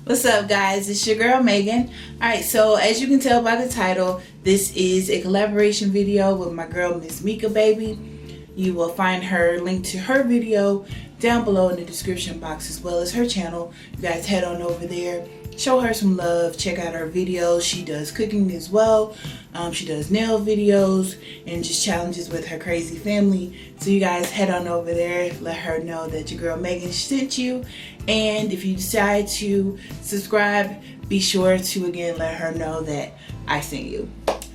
What's up, guys? It's your girl Megan. Alright, so as you can tell by the title, this is a collaboration video with my girl MzMekaBaby. You will find her link to her video down below in the description box, as well as her channel. You guys head on over there, show her some love, check out her videos. She does cooking as well. She does nail videos and just challenges with her crazy family. So you guys head on over there, let her know that your girl Megan sent you. And if you decide to subscribe, be sure to again let her know that I sent you.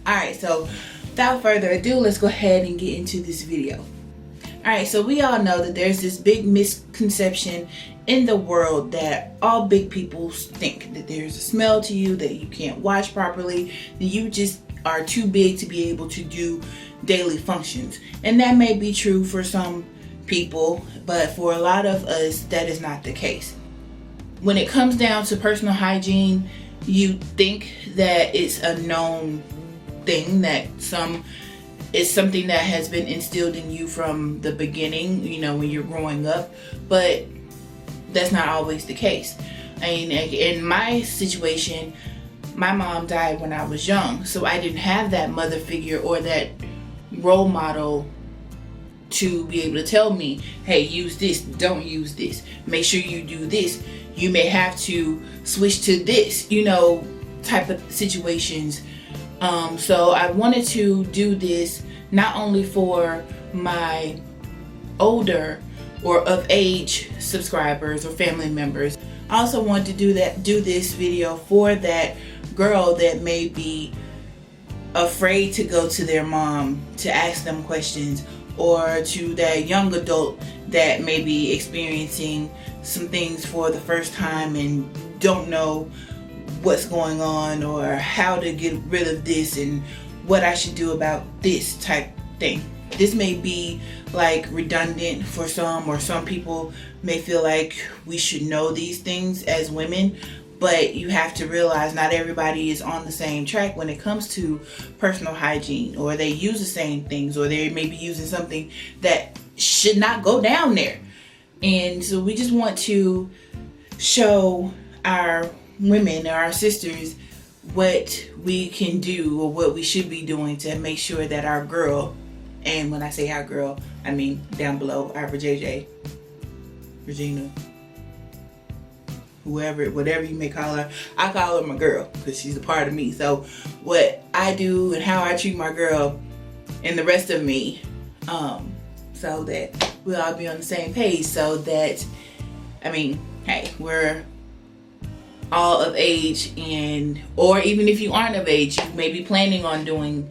Alright, so without further ado, let's go ahead and get into this video. Alright, so we all know that there's this big misconception in the world that all big people think that there's a smell to you, that you can't wash properly, that you just are too big to be able to do daily functions. And that may be true for some people, but for a lot of us, that is not the case. When it comes down to personal hygiene, you think that it's a known thing, that it's something that has been instilled in you from the beginning, you know, when you're growing up, but that's not always the case. I mean, in my situation, my mom died when I was young, so I didn't have that mother figure or that role model to be able to tell me, hey, use this, don't use this, make sure you do this, you may have to switch to this, you know, type of situations. So I wanted to do this not only for my older or of age subscribers or family members. I also wanted to do this video for that girl that may be afraid to go to their mom to ask them questions, or to that young adult that may be experiencing some things for the first time and don't know what's going on or how to get rid of this and what I should do about this type thing. This may be like redundant for some, or some people may feel like we should know these things as women, but you have to realize not everybody is on the same track when it comes to personal hygiene, or they use the same things, or they may be using something that should not go down there. And so we just want to show our women, our sisters, what we can do or what we should be doing to make sure that our girl, and when I say our girl, I mean down below, our JJ, Regina, whoever, whatever you may call her, I call her my girl because she's a part of me. So what I do and how I treat my girl and the rest of me, so that we'll all be on the same page, so that, I mean, hey, we're all of age, and or even if you aren't of age, you may be planning on doing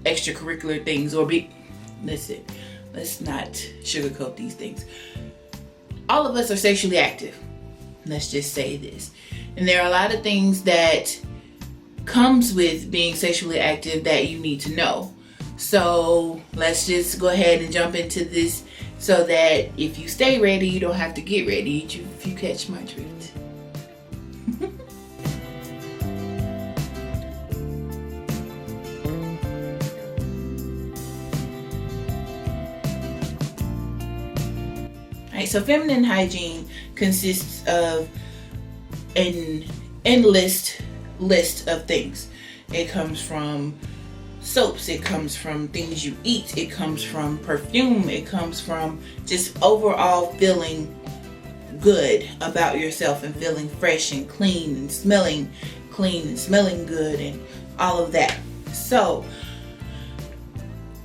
extracurricular things, or listen, let's not sugarcoat these things. All of us are sexually active. Let's just say this. And there are a lot of things that comes with being sexually active that you need to know. So let's just go ahead and jump into this so that if you stay ready, you don't have to get ready if you catch my drift. Alright, so feminine hygiene consists of an endless list of things. It comes from soaps, it comes from things you eat, it comes from perfume, it comes from just overall feeling good about yourself and feeling fresh and clean and smelling good and all of that. So,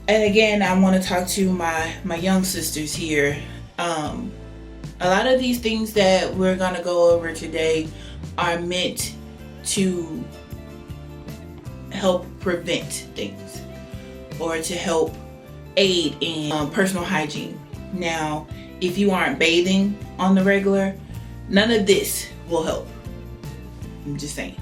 and again, I want to talk to my young sisters here. A lot of these things that we're going to go over today are meant to help prevent things, or to help aid in personal hygiene. Now, if you aren't bathing on the regular, none of this will help. I'm just saying.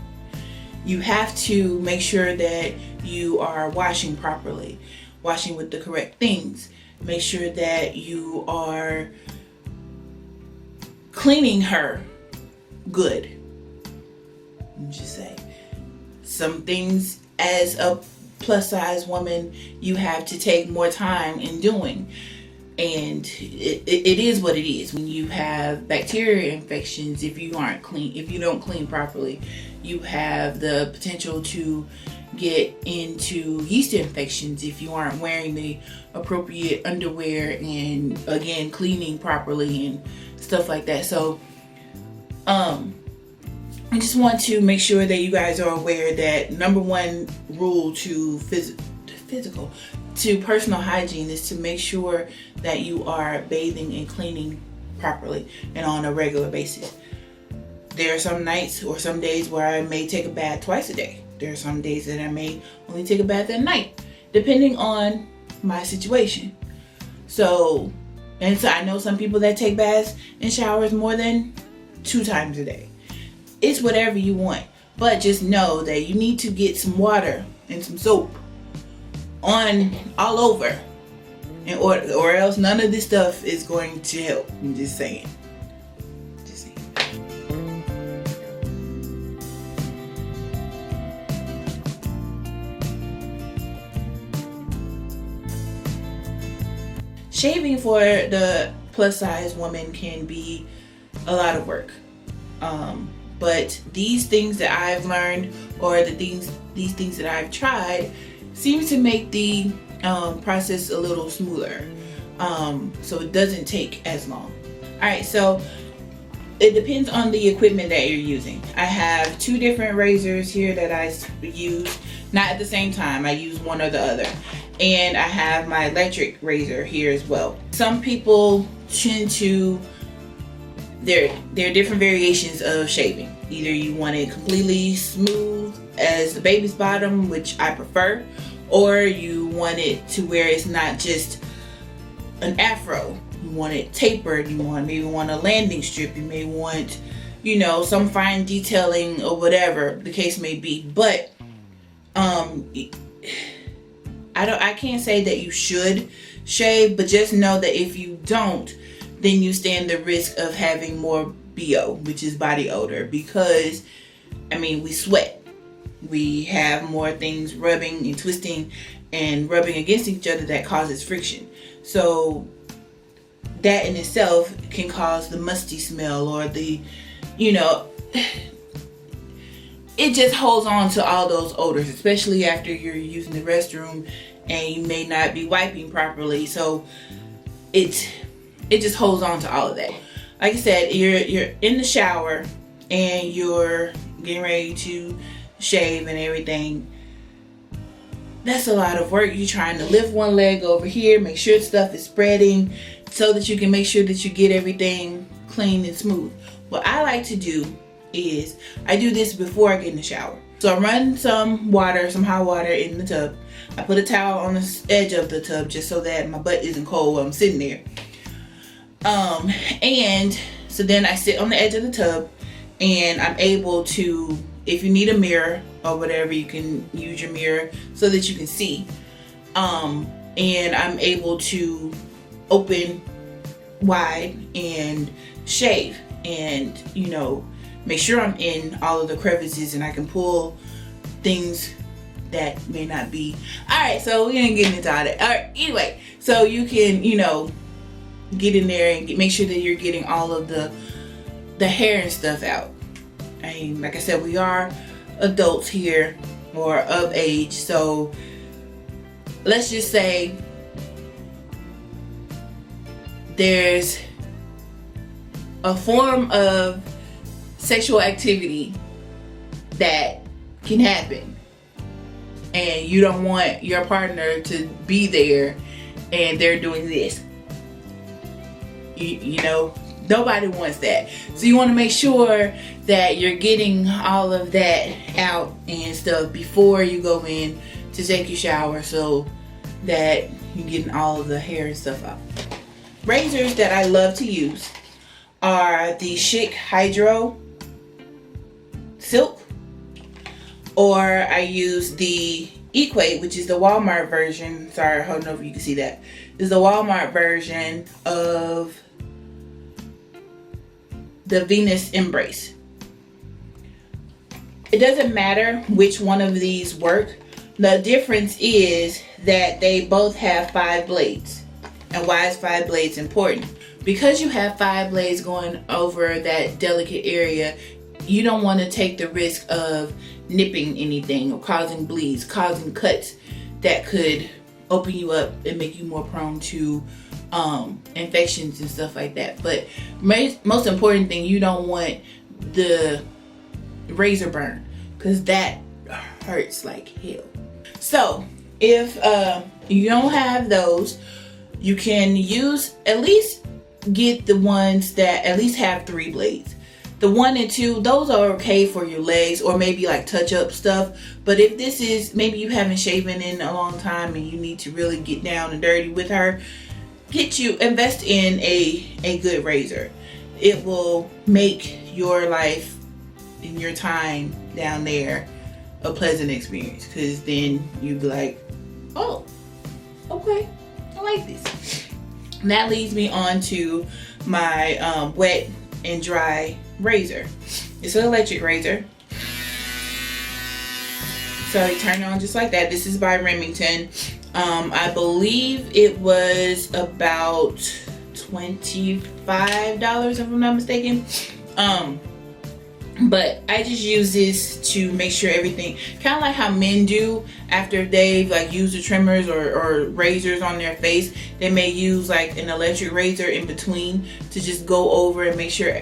You have to make sure that you are washing properly, washing with the correct things. Make sure that you are cleaning her good. I'm just saying. Some things as a plus size woman you have to take more time in doing. And it is what it is. When you have bacteria infections, if you don't clean properly, you have the potential to get into yeast infections if you aren't wearing the appropriate underwear and, again, cleaning properly and stuff like that. So I just want to make sure that you guys are aware that number one rule to personal hygiene is to make sure that you are bathing and cleaning properly and on a regular basis. There are some nights or some days where I may take a bath twice a day. There are some days that I may only take a bath at night, depending on my situation. So I know some people that take baths and showers more than 2 times a day. It's whatever you want, but just know that you need to get some water and some soap on all over, or else none of this stuff is going to help. I'm just saying. Shaving for the plus size woman can be a lot of work, but these things that I've learned, or these things that I've tried, seems to make the process a little smoother, so it doesn't take as long. Alright, so it depends on the equipment that you're using. I have 2 different razors here that I use, not at the same time. I use one or the other. And I have my electric razor here as well. Some people tend to, there are different variations of shaving. Either you want it completely smooth as the baby's bottom, which I prefer, or you want it to where it's not just an afro. You want it tapered. You maybe want a landing strip. You may want, some fine detailing or whatever the case may be. But I can't say that you should shave, but just know that if you don't, then you stand the risk of having more BO, which is body odor, because we sweat. We have more things rubbing and twisting and rubbing against each other that causes friction. So that in itself can cause the musty smell, or the, it just holds on to all those odors, especially after you're using the restroom and you may not be wiping properly. So it just holds on to all of that. Like I said, you're in the shower and you're getting ready to shave and everything. That's a lot of work. You're trying to lift one leg over here, make sure stuff is spreading so that you can make sure that you get everything clean and smooth. What I like to do is I do this before I get in the shower. So I run some hot water in the tub. I put a towel on the edge of the tub just so that my butt isn't cold while I'm sitting there. And so then I sit on the edge of the tub, and I'm able to, if you need a mirror or whatever, you can use your mirror so that you can see. And I'm able to open wide and shave and, make sure I'm in all of the crevices and I can pull things that may not be. Alright, so we ain't getting into all that. Alright, anyway, so you can, get in there and make sure that you're getting all of the hair and stuff out. Like I said, we are adults here, or of age, so let's just say there's a form of sexual activity that can happen, and you don't want your partner to be there and they're doing this. Nobody wants that. So you want to make sure that you're getting all of that out and stuff before you go in to take your shower, so that you're getting all of the hair and stuff out. Razors that I love to use are the Chic Hydro Silk, or I use the Equate, which is the Walmart version. Sorry, I don't know if you can see that. This is the Walmart version of the Venus Embrace. It doesn't matter which one of these work. The difference is that they both have 5 blades. And why is 5 blades important? Because you have 5 blades going over that delicate area, you don't want to take the risk of nipping anything or causing bleeds, causing cuts that could open you up and make you more prone to infections and stuff like that. But most important thing, you don't want the razor burn, because that hurts like hell. So if you don't have those, you can use, at least get the ones that at least have 3 blades. The 1 and 2, those are okay for your legs or maybe like touch up stuff. But if this is, maybe you haven't shaven in a long time and you need to really get down and dirty with her, invest in a good razor. It will make your life and your time down there a pleasant experience, because then you'd be like, oh, okay, I like this. And that leads me on to my wet and dry razor. It's an electric razor. So you turn it on just like that. This is by Remington. I believe it was about $25 if I'm not mistaken. But I just use this to make sure everything, kind of like how men do after they've like used the trimmers or razors on their face. They may use like an electric razor in between to just go over and make sure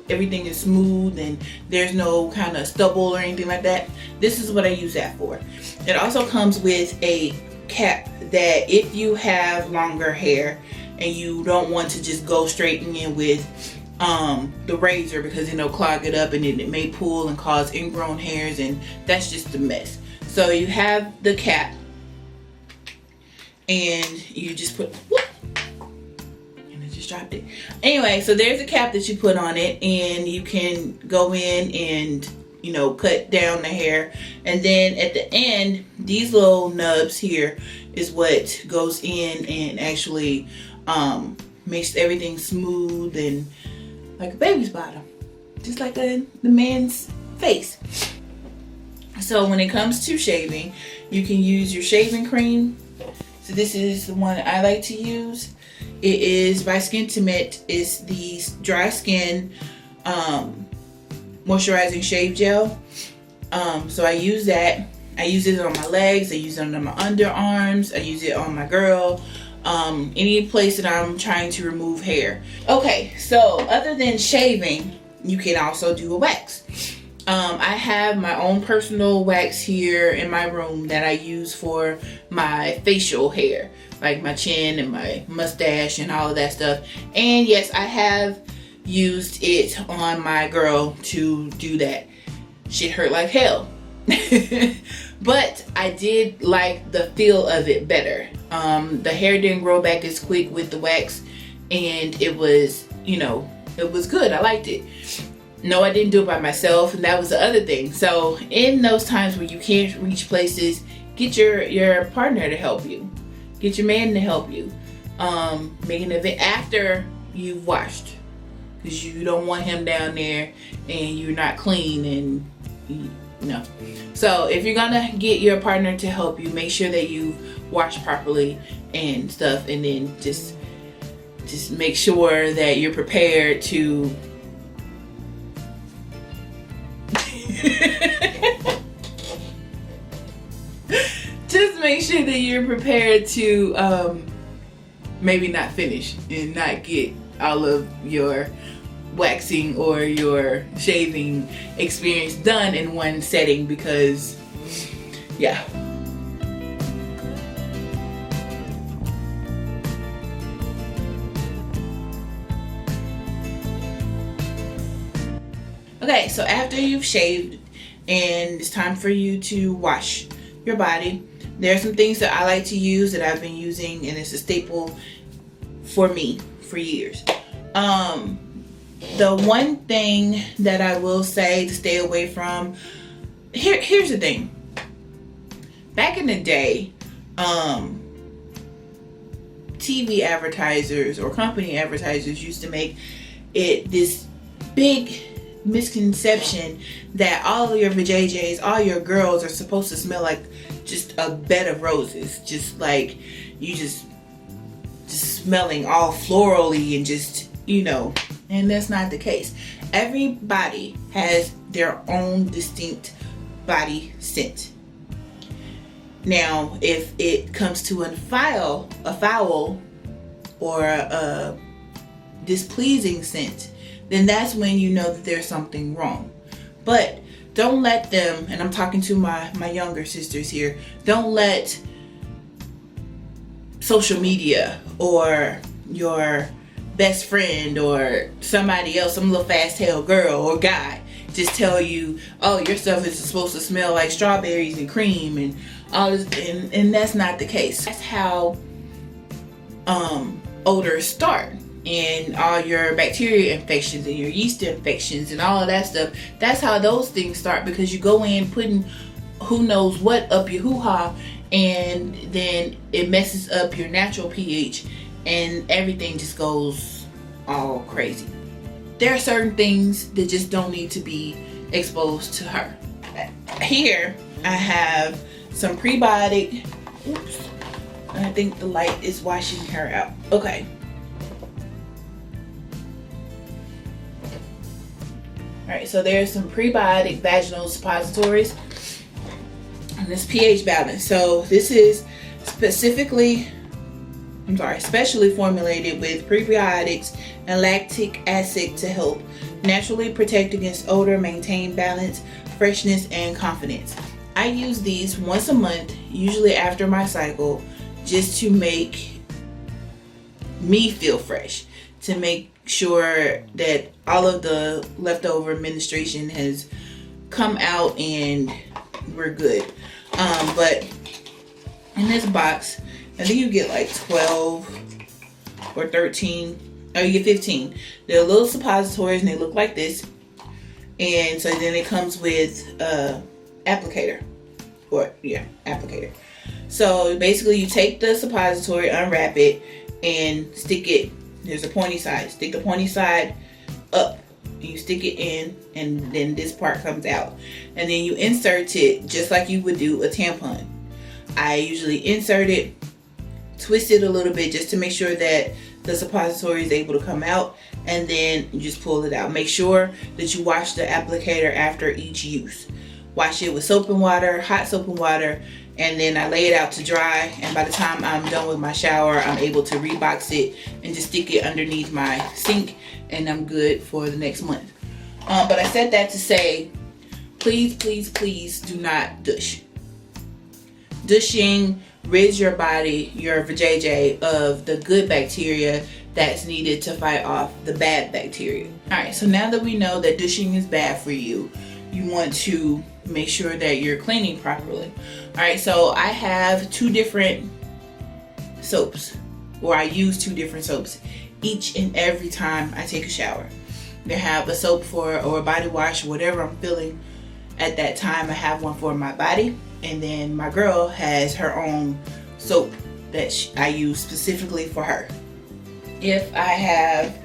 everything is smooth and there's no kind of stubble or anything like that. This is what I use that for. It also comes with a cap that if you have longer hair and you don't want to just go straight in with the razor, because it'll clog it up and it may pull and cause ingrown hairs, and that's just a mess. So you have the cap and you just put, whoop, and I just dropped it. Anyway, so there's a cap that you put on it, and you can go in and, you know, cut down the hair. And then at the end, these little nubs here is what goes in and actually makes everything smooth and like a baby's bottom, just like the man's face. So when it comes to shaving, you can use your shaving cream. So this is the one I like to use. It is by Skintimate. It's the dry skin moisturizing shave gel. So I use that. I use it on my legs, I use it on my underarms, I use it on my girl, any place that I'm trying to remove hair. Okay, so other than shaving, you can also do a wax. I have my own personal wax here in my room that I use for my facial hair, like my chin and my mustache and all of that stuff. And yes, I have used it on my girl to do that. Shit hurt like hell. But I did like the feel of it better. The hair didn't grow back as quick with the wax, and it was, you know, it was good. I liked it. No, I didn't do it by myself, and that was the other thing. So in those times where you can't reach places, get your partner to help you. Get your man to help you. Make an event after you've washed, because you don't want him down there and you're not clean and no. So if you're gonna get your partner to help you, make sure that you wash properly and stuff, and then just make sure that you're prepared to just make sure that you're prepared to maybe not finish and not get all of your waxing or your shaving experience done in one setting, because yeah. Okay, so after you've shaved and it's time for you to wash your body, there are some things that I like to use that I've been using, and it's a staple for me for years. The one thing that I will say to stay away from, here's the thing. Back in the day, TV advertisers or company advertisers used to make it this big misconception that all of your vajayjays, all your girls are supposed to smell like just a bed of roses. Just like you just smelling all florally and just, you know, and that's not the case. Everybody has their own distinct body scent. Now, if it comes to a foul or a displeasing scent, then that's when you know that there's something wrong. But don't let them, and I'm talking to my younger sisters here, don't let social media or your best friend or somebody else, some little fast tail girl or guy, just tell you, oh, your stuff is supposed to smell like strawberries and cream and all this, and that's not the case. That's how odors start, and all your bacteria infections and your yeast infections and all of that stuff. That's how those things start, because you go in putting who knows what up your hoo-ha, and then it messes up your natural pH and everything just goes all crazy. There are certain things that just don't need to be exposed to her. Here I have some Prebiotic. Oops. I think the light is washing her out. Okay. Alright, so there's some Prebiotic Vaginal Suppositories. And this pH balance. So this is specially formulated with prebiotics and lactic acid to help naturally protect against odor, maintain balance, freshness, and confidence. I use these once a month, usually after my cycle, just to make me feel fresh, to make sure that all of the leftover menstruation has come out and we're good. But in this box, I think you get like 12 or 13, or you get 15. They're little suppositories and they look like this. And so then it comes with applicator. Applicator. So basically you take the suppository, unwrap it, and stick it. There's a pointy side. Stick the pointy side up. You stick it in, and then this part comes out. And then you insert it just like you would do a tampon. I usually insert it, twist it a little bit just to make sure that the suppository is able to come out, and then you just pull it out. Make sure that you wash the applicator after each use. Wash it with soap and water, hot soap and water, and then I lay it out to dry, and by the time I'm done with my shower, I'm able to rebox it and just stick it underneath my sink, and I'm good for the next month. But I said that to say, please, please, please do not douche. Douching rids your body, your vajayjay, of the good bacteria that's needed to fight off the bad bacteria. Alright, so now that we know that douching is bad for you, you want to make sure that you're cleaning properly. Alright, so I have two different soaps, or I use two different soaps each and every time I take a shower. I have a soap or a body wash, whatever I'm feeling at that time. I have one for my body, and then my girl has her own soap that I use specifically for her. If I have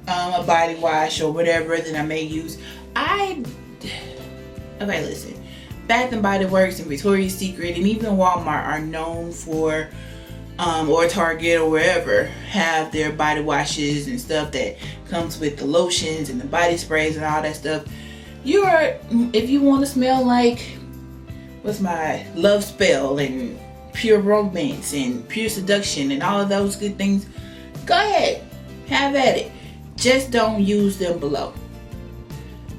a body wash or whatever, then I may use, okay, listen, Bath and Body Works and Victoria's Secret and even Walmart are known for, or Target or wherever, have their body washes and stuff that comes with the lotions and the body sprays and all that stuff. If you want to smell like, what's my love spell and pure romance and pure seduction and all of those good things, go ahead, have at it. Just don't use them below,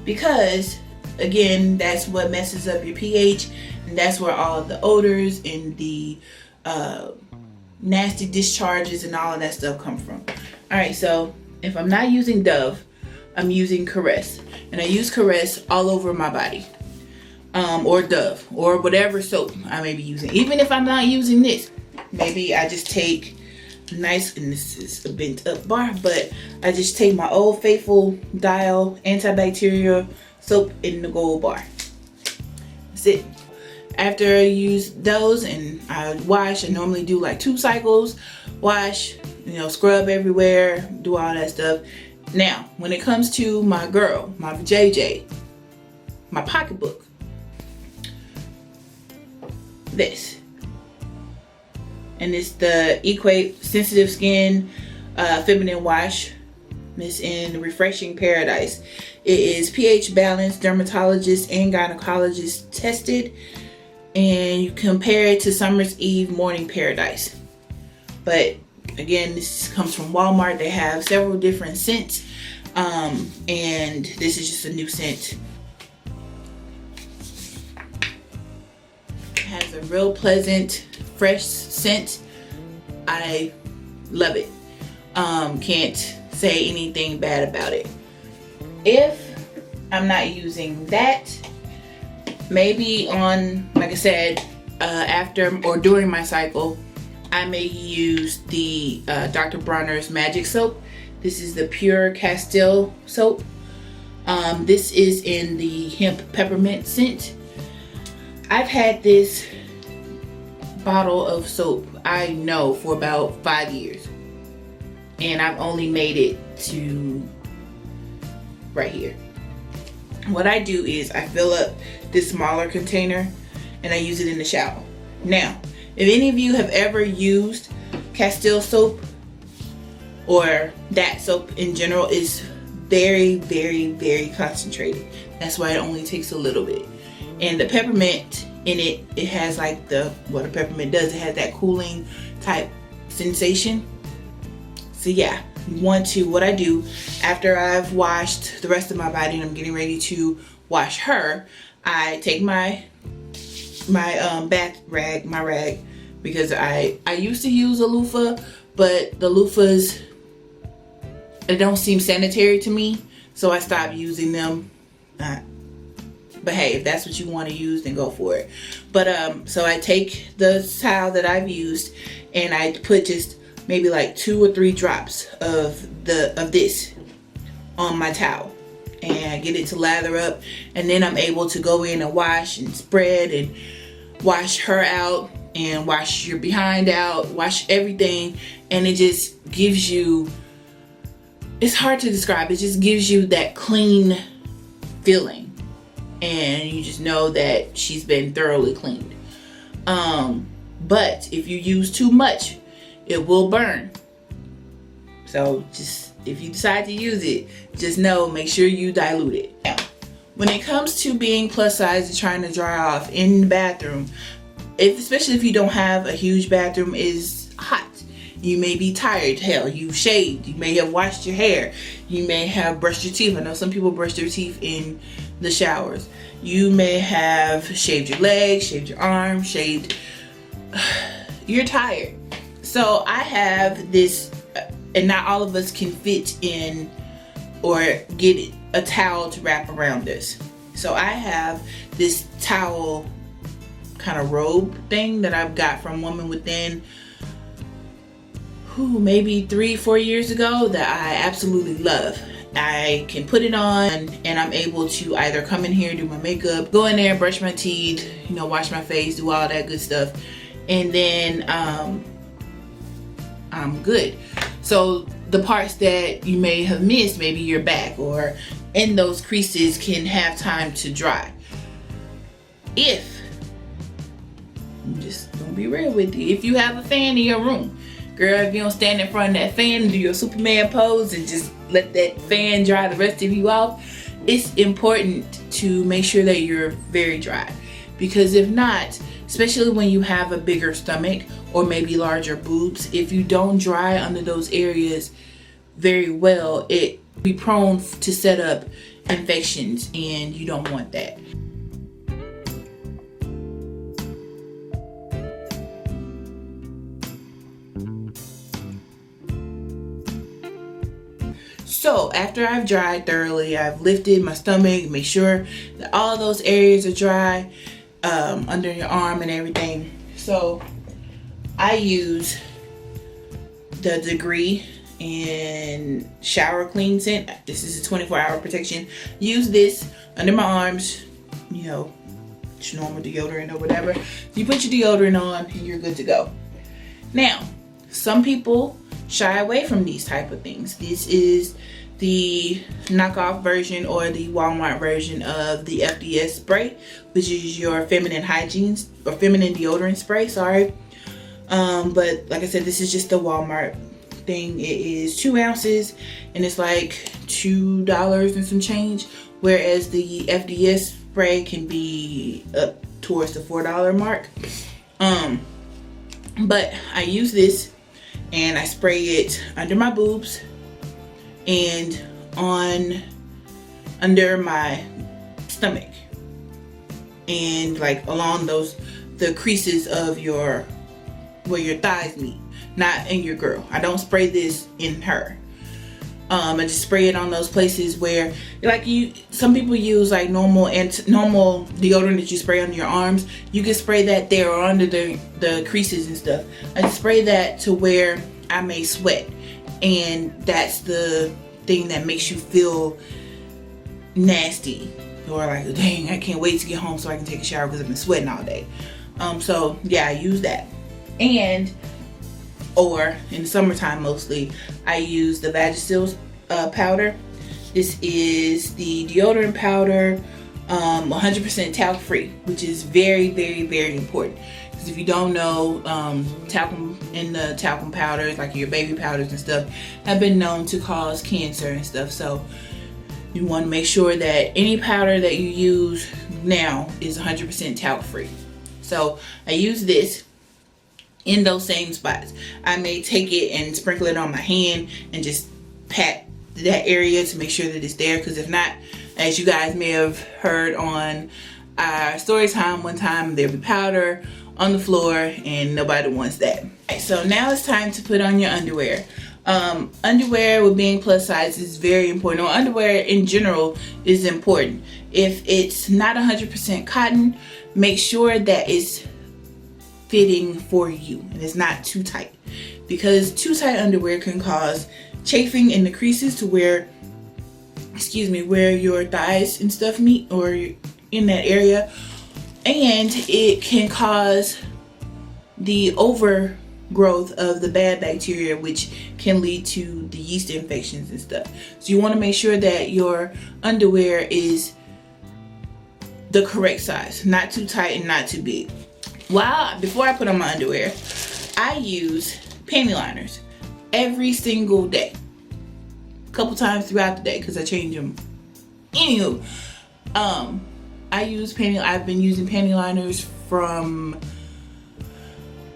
because again, that's what messes up your pH, and that's where all the odors and the nasty discharges and all of that stuff come from. Alright, so if I'm not using Dove, I'm using Caress, and I use Caress all over my body, or Dove, or whatever soap I may be using. Even if I'm not using this, maybe I just take nice, and this is a bent up bar, but I just take my Old Faithful Dial antibacterial soap in the gold bar. That's it. After I use those and I wash, I normally do like 2 cycles, wash, scrub everywhere, do all that stuff. Now, when it comes to my girl, my JJ, my pocketbook, and it's the Equate Sensitive Skin Feminine Wash. It's in Refreshing Paradise. It is pH balanced, dermatologist and gynecologist tested, and you compare it to Summer's Eve Morning Paradise. But again, this comes from Walmart. They have several different scents, and this is just a new scent. It has a real pleasant, fresh scent. I love it. Can't say anything bad about it. If I'm not using that, maybe on, like I said, after or during my cycle, I may use the Dr. Bronner's Magic Soap. This is the Pure Castile soap. This is in the Hemp Peppermint scent. I've had this bottle of soap, I know, for about 5 years. And I've only made it to right here. What I do is I fill up this smaller container and I use it in the shower. Now, if any of you have ever used Castile soap, or that soap in general, is very, very, very concentrated. That's why it only takes a little bit. And the peppermint in it, it has like what a peppermint does, it has that cooling type sensation. So yeah, you want to, what I do after I've washed the rest of my body and I'm getting ready to wash her, I take my bath rag, because I used to use a loofah, but the loofahs, it don't seem sanitary to me, so I stopped using them. But hey, if that's what you want to use, then go for it. But so I take the towel that I've used and I put just maybe like 2 or 3 drops of this on my towel, and I get it to lather up, and then I'm able to go in and wash and spread and wash her out and wash your behind out, wash everything, and it just gives you, it's hard to describe, it just gives you that clean feeling, and you just know that she's been thoroughly cleaned. But if you use too much, it will burn. So just, if you decide to use it, just know, make sure you dilute it. Now, when it comes to being plus size and trying to dry off in the bathroom, especially if you don't have a huge bathroom, is hot. You may be tired, hell, you shaved, you may have washed your hair, you may have brushed your teeth. I know some people brush their teeth in the showers. You may have shaved your legs, shaved your arms, shaved, you're tired. So I have this, and not all of us can fit in or get a towel to wrap around this. So I have this towel kind of robe thing that I've got from Woman Within, maybe 3-4 years ago, that I absolutely love. I can put it on and I'm able to either come in here, do my makeup, go in there, brush my teeth, wash my face, do all that good stuff, and then I'm good. So the parts that you may have missed, maybe your back or in those creases, can have time to dry. I'm just gonna be real with you, if you have a fan in your room, girl, if you don't stand in front of that fan and do your Superman pose and just let that fan dry the rest of you off, it's important to make sure that you're very dry. Because if not, especially when you have a bigger stomach or maybe larger boobs, if you don't dry under those areas very well, it be prone to set up infections, and you don't want that. So after I've dried thoroughly, I've lifted my stomach, make sure that all those areas are dry, under your arm and everything. So I use the Degree and Shower Clean scent. This is a 24-hour protection. Use this under my arms, normal deodorant or whatever. You put your deodorant on and you're good to go. Now, some people shy away from these type of things. This is the knockoff version or the Walmart version of the FDS spray, which is your feminine hygiene or feminine deodorant spray, sorry. But like I said, this is just the Walmart thing. It is 2 ounces and it's like $2 and some change, whereas the FDS spray can be up towards the $4 mark. But I use this and I spray it under my boobs and under my stomach and like along the creases of where your thighs meet, not in your girl. I don't spray this in her. I just spray it on those places where, like, some people use like normal deodorant that you spray on your arms. You can spray that there or under the creases and stuff. I just spray that to where I may sweat, and that's the thing that makes you feel nasty, or like, dang, I can't wait to get home so I can take a shower because I've been sweating all day. So yeah, I use that. Or in the summertime mostly, I use the Vaginal powder. This is the deodorant powder, 100% talc free, which is very, very, very important. Because if you don't know, talcum in the talcum powders, like your baby powders and stuff, have been known to cause cancer and stuff. So you want to make sure that any powder that you use now is 100% talc free. So I use this in those same spots. I may take it and sprinkle it on my hand and just pat that area to make sure that it's there, because if not, as you guys may have heard on our story time one time, there'll be powder on the floor and nobody wants that. Okay, so now it's time to put on your underwear. Underwear with being plus size is very important, or underwear in general is important. If it's not 100% cotton, make sure that it's fitting for you and it's not too tight, because too tight underwear can cause chafing in the creases to where your thighs and stuff meet, or in that area, and it can cause the overgrowth of the bad bacteria, which can lead to the yeast infections and stuff. So you want to make sure that your underwear is the correct size, not too tight and not too big. Before I put on my underwear, I use panty liners every single day, a couple times throughout the day, because I change them. Anywho, I've been using panty liners from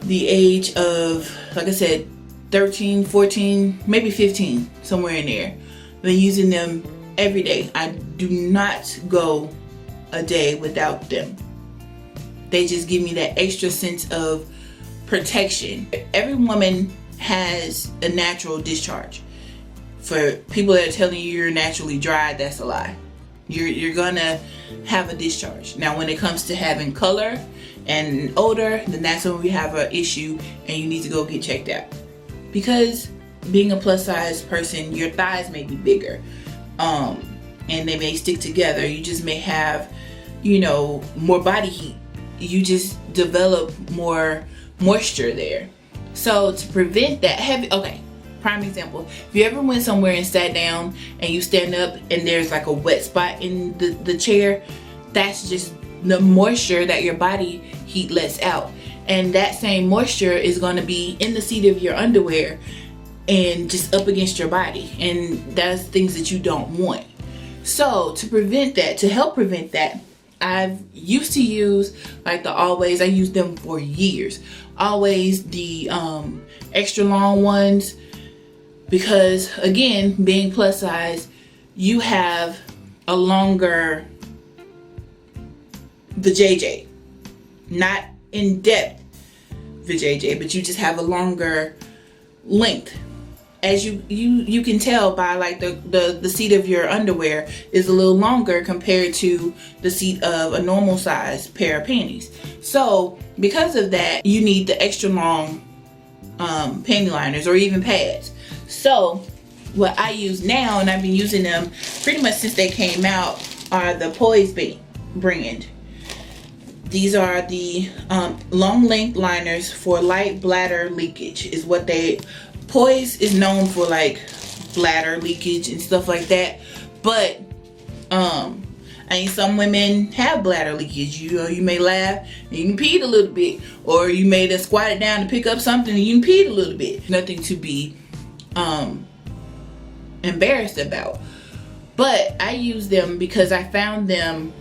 the age of, like I said, 13, 14, maybe 15, somewhere in there. I've been using them every day. I do not go a day without them. They just give me that extra sense of protection. Every woman has a natural discharge. For people that are telling you you're naturally dry, that's a lie. You're gonna have a discharge. Now when it comes to having color and odor, then that's when we have an issue and you need to go get checked out. Because being a plus size person, your thighs may be bigger, and they may stick together. You just may have, more body heat. You just develop more moisture there. So to prevent that, prime example, if you ever went somewhere and sat down and you stand up and there's like a wet spot in the chair, that's just the moisture that your body heat lets out. And that same moisture is going to be in the seat of your underwear and just up against your body. And that's things that you don't want. So to prevent that, to help prevent that, I've used to use like the Always. I used them for years. Always the extra long ones, because again, being plus size, you have a longer vajayjay, not in depth vajayjay, but you just have a longer length. As you can tell by like the seat of your underwear is a little longer compared to the seat of a normal size pair of panties. So because of that, you need the extra long panty liners or even pads. So what I use now, and I've been using them pretty much since they came out, are the Poise brand. These are the long length liners for light bladder leakage is what they. Poise is known for like bladder leakage and stuff like that, but I mean, some women have bladder leakage. You know, you may laugh and you can pee a little bit, or you may have squatted down to pick up something and you can pee a little bit. Nothing to be embarrassed about. But I use them because I found them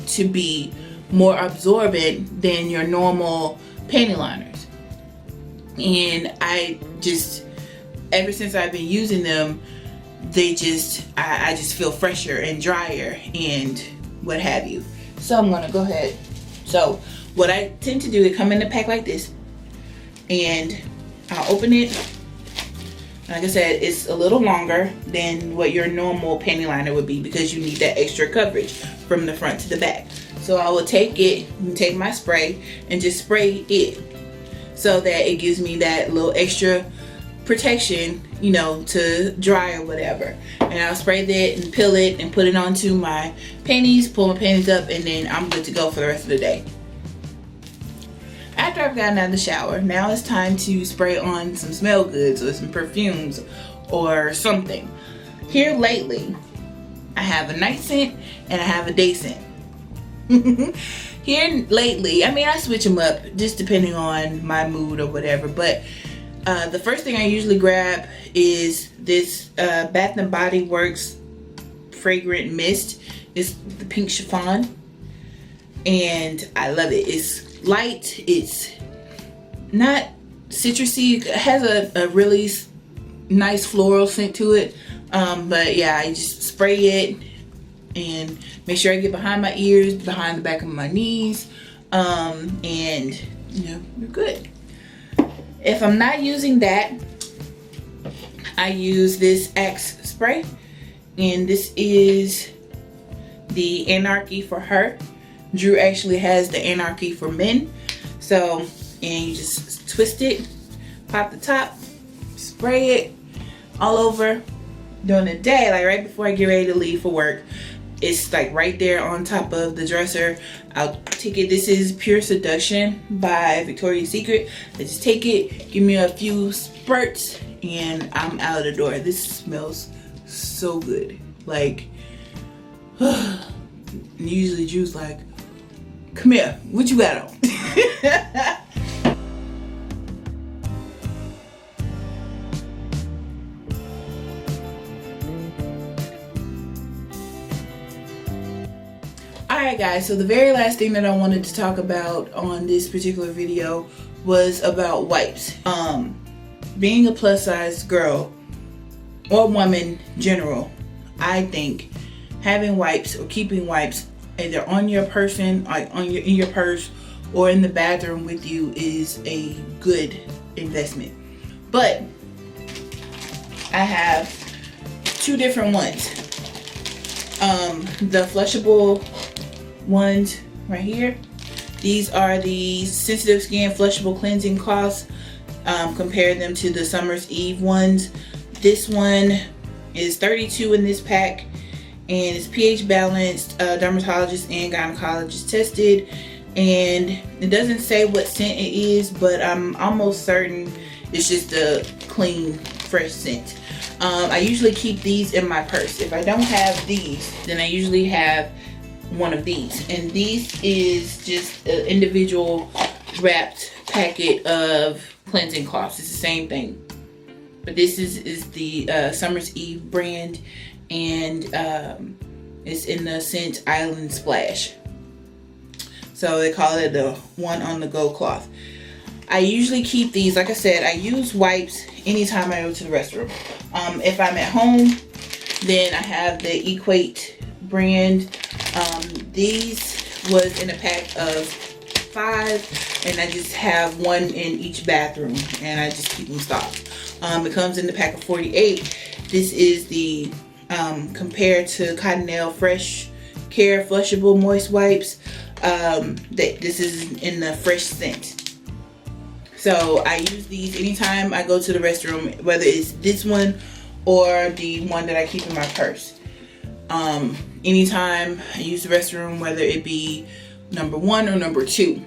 to be more absorbent than your normal panty liners. And I just, ever since I've been using them, they just, I just feel fresher and drier and what have you. So I'm gonna go ahead. So what I tend to do, they come in a pack like this, and I'll open it. Like I said, it's a little longer than what your normal panty liner would be because you need that extra coverage from the front to the back. So I will take it, take my spray, and just spray it so that it gives me that little extra protection, you know, to dry or whatever. And I'll spray that and peel it and put it onto my panties, pull my panties up, and then I'm good to go for the rest of the day. After I've gotten out of the shower, now it's time to spray on some smell goods or some perfumes or something. Here lately, I have a night scent and I have a day scent. Here lately, I mean, I switch them up just depending on my mood or whatever, but the first thing I usually grab is this Bath & Body Works fragrant mist. It's the pink chiffon, and I love it. It's light, it's not citrusy, it has a really nice floral scent to it, but yeah, I just spray it and make sure I get behind my ears, behind the back of my knees, and you know, you're good. If I'm not using that, I use this Axe spray, and this is the Anarchy for Her. Drew actually has the Anarchy for Men. So, and you just twist it, pop the top, spray it all over during the day, like right before I get ready to leave for work. It's like right there on top of the dresser. I'll take it. This is Pure Seduction by Victoria's Secret. I just take it, give me a few spurts, and I'm out of the door. This smells so good. Like, usually Drew's like, come here, what you got on? Alright guys, so the very last thing that I wanted to talk about on this particular video was about wipes. Being a plus size girl or woman in general, I think having wipes or keeping wipes either on your person, or in your purse, or in the bathroom with you is a good investment. But I have two different ones. The flushable ones right here. These are the sensitive skin flushable cleansing cloths. Compare them to the Summer's Eve ones. This one is 32 in this pack, and it's pH balanced, dermatologist and gynecologist tested, and it doesn't say what scent it is, but I'm almost certain it's just a clean, fresh scent. I usually keep these in my purse. If I don't have these, then I usually have one of these, and these is just an individual wrapped packet of cleansing cloths. It's the same thing, but this is the Summer's Eve brand, and it's in the scent Island Splash. So they call it the one on the go cloth. I usually keep these, like I said, I use wipes anytime I go to the restroom. If I'm at home, then I have the Equate brand. These was in a pack of 5, and I just have one in each bathroom, and I just keep them stocked. It comes in the pack of 48. This is the compared to Cottonelle Fresh Care Flushable Moist Wipes. This is in the fresh scent. So I use these anytime I go to the restroom, whether it's this one or the one that I keep in my purse. Anytime I use the restroom, whether it be number 1 or number 2,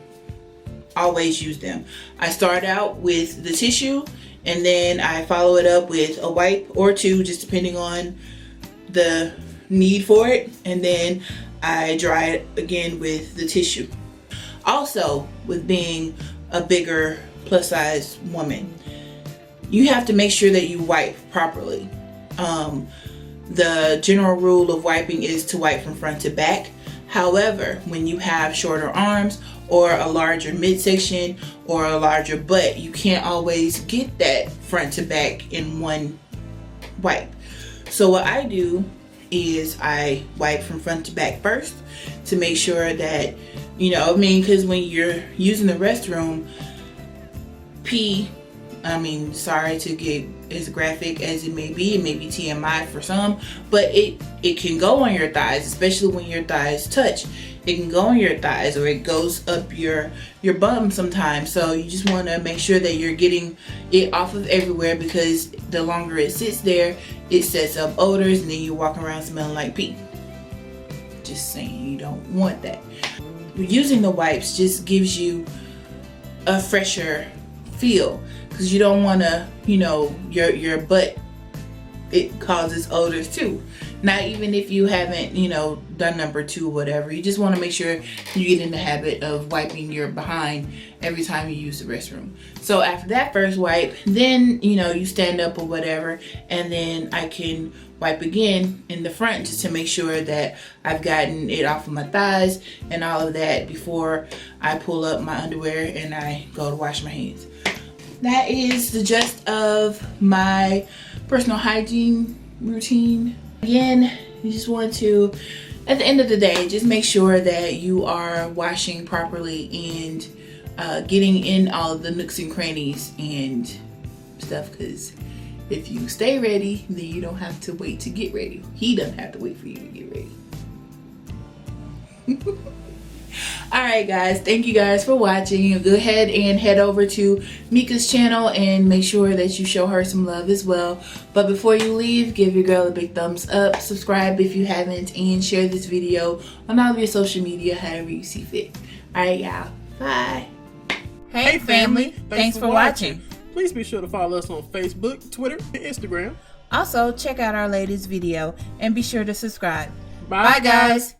always use them. I start out with the tissue, and then I follow it up with a wipe or two, just depending on the need for it, and then I dry it again with the tissue. Also, with being a bigger plus size woman, you have to make sure that you wipe properly. The general rule of wiping is to wipe from front to back. However, when you have shorter arms or a larger midsection or a larger butt, you can't always get that front to back in one wipe. So what I do is I wipe from front to back first to make sure that, you know, I mean, because when you're using the restroom, sorry to get as graphic as it may be TMI for some, but it can go on your thighs, especially when your thighs touch. It can go on your thighs, or it goes up your bum sometimes. So you just want to make sure that you're getting it off of everywhere, because the longer it sits there, it sets up odors, and then you walk around smelling like pee. Just saying, you don't want that. Using the wipes just gives you a fresher feel, because you don't want to, you know, your butt, it causes odors too. Not even if you haven't, you know, done number 2 or whatever. You just want to make sure you get in the habit of wiping your behind every time you use the restroom. So after that first wipe, then, you know, you stand up or whatever, and then I can wipe again in the front just to make sure that I've gotten it off of my thighs and all of that before I pull up my underwear and I go to wash my hands. That is the gist of my personal hygiene routine. Again, you just want to, at the end of the day, just make sure that you are washing properly and getting in all of the nooks and crannies and stuff, because if you stay ready, then you don't have to wait to get ready. He doesn't have to wait for you to get ready. Alright guys, thank you guys for watching. Go ahead and head over to Mika's channel and make sure that you show her some love as well. But before you leave, give your girl a big thumbs up, subscribe if you haven't, and share this video on all of your social media however you see fit. Alright y'all, bye. Hey family, thanks for watching. Please be sure to follow us on Facebook, Twitter, and Instagram. Also, check out our latest video and be sure to subscribe. Bye guys.